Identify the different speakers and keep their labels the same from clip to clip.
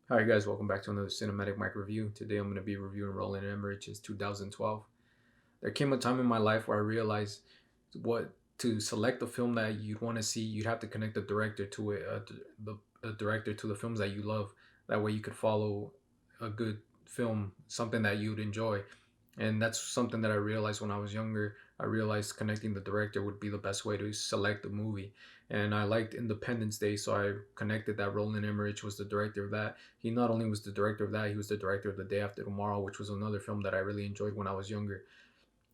Speaker 1: Hi guys, welcome back to another cinematic mic review. Today I'm going to be reviewing Roland Emmerich's 2012. There came a time in my life where I realized what to select a film that you'd want to see, you'd have to connect the director to it, the director to the films that you love. That way you could follow a good film, something that you'd enjoy. And that's something that I realized when I was younger. I realized connecting the director would be the best way to select a movie. And I liked Independence Day, so I connected that Roland Emmerich was the director of that. He not only was the director of that, he was the director of The Day After Tomorrow, which was another film that I really enjoyed when I was younger.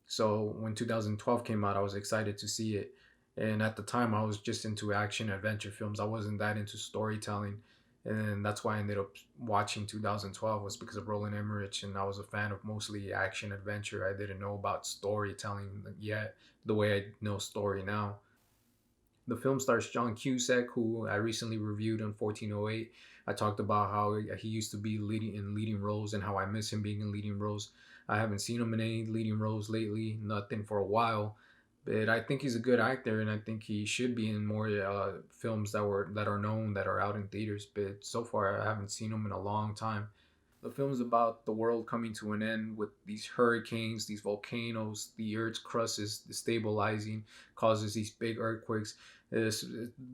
Speaker 1: So when 2012 came out, I was excited to see it. And at the time, I was just into action adventure films. I wasn't that into storytelling. And that's why I ended up watching 2012 was because of Roland Emmerich. And I was a fan of mostly action adventure. I didn't know about storytelling yet the way I know story now. The film stars John Cusack, who I recently reviewed in 1408. I talked about how he used to be leading in leading roles and how I miss him being in leading roles. I haven't seen him in any leading roles lately, nothing for a while. But I think he's a good actor, and I think he should be in more films that are known that are out in theaters. But so far, I haven't seen him in a long time. The film's about the world coming to an end with these hurricanes, these volcanoes, the Earth's crust is destabilizing, causes these big earthquakes. This,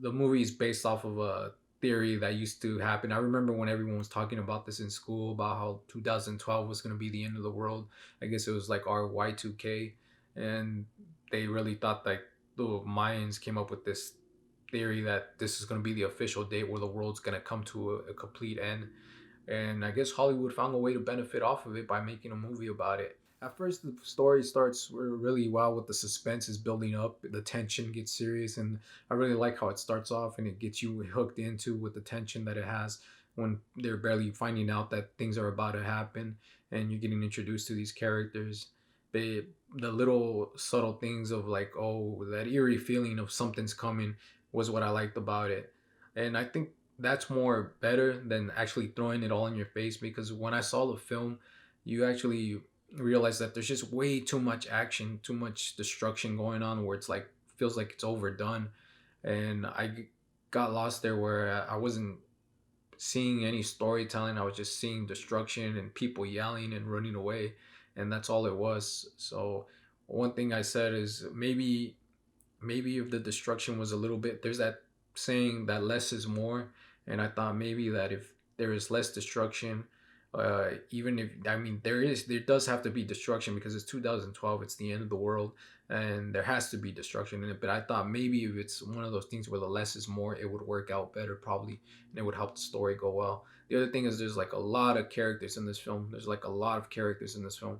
Speaker 1: the movie is based off of a theory that used to happen. I remember when everyone was talking about this in school about how 2012 was going to be the end of the world. I guess it was like our Y2K, and they really thought like the Mayans came up with this theory that this is going to be the official date where the world's going to come to a complete end. And I guess Hollywood found a way to benefit off of it by making a movie about it. At first, the story starts really well with the suspense is building up, the tension gets serious, and I really like how it starts off and it gets you hooked into with the tension that it has when they're barely finding out that things are about to happen and you're getting introduced to these characters. The little subtle things of like, oh, that eerie feeling of something's coming was what I liked about it. And I think that's more better than actually throwing it all in your face because when I saw the film, you actually realize that there's just way too much action, too much destruction going on where it's like feels like it's overdone. And got lost there where I wasn't seeing any storytelling. I was just seeing destruction and people yelling and running away, and that's all it was. So one thing I said is maybe if the destruction was a little bit, there's that saying that less is more, and I thought maybe that if there is less destruction, even if I mean there does have to be destruction because it's 2012, it's the end of the world, and there has to be destruction in it. But I thought maybe if it's one of those things where the less is more, it would work out better probably, and it would help the story go well. The other thing is there's like a lot of characters in this film. There's like a lot of characters in this film.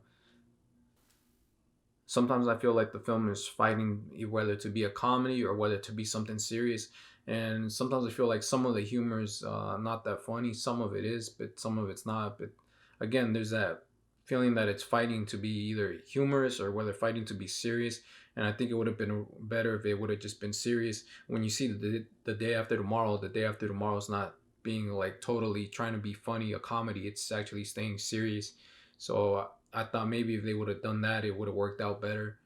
Speaker 1: Sometimes I feel like the film is fighting whether to be a comedy or whether to be something serious. And sometimes I feel like some of the humor is not that funny. Some of it is, but some of it's not. But again, there's that feeling that it's fighting to be either humorous or whether fighting to be serious. And I think it would have been better if it would have just been serious. When you see the day after tomorrow, the day after tomorrow is not being like totally trying to be funny, a comedy. It's actually staying serious. So I thought maybe if they would have done that, it would have worked out better.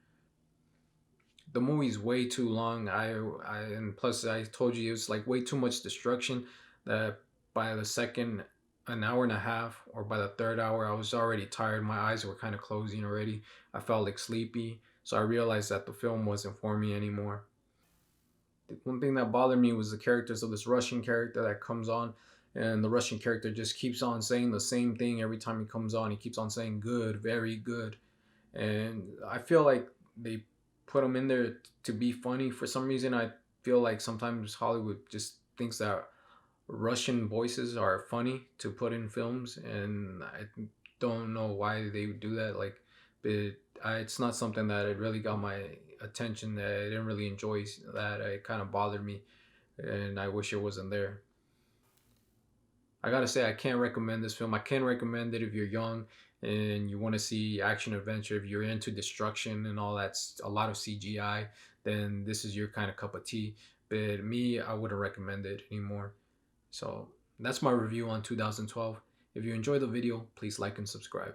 Speaker 1: The movie's way too long. And plus I told you it was like way too much destruction. That by the second an hour and a half or by the third hour, I was already tired. My eyes were kind of closing already. I felt like sleepy. So I realized that the film wasn't for me anymore. The one thing that bothered me was the characters of this Russian character that comes on, and the Russian character just keeps on saying the same thing every time he comes on. He keeps on saying good, very good, and I feel like they put him in there to be funny for some reason. I feel like sometimes Hollywood just thinks that Russian voices are funny to put in films, and I don't know why they would do that. Like, but it's not something that it really got my attention. That I didn't really enjoy that. It kind of bothered me, and I wish it wasn't there. I gotta say, I can't recommend this film. I can recommend it if you're young and you want to see action adventure. If you're into destruction and all that, a lot of CGI, then this is your kind of cup of tea. But me, I wouldn't recommend it anymore. So that's my review on 2012. If you enjoyed the video, please like and subscribe.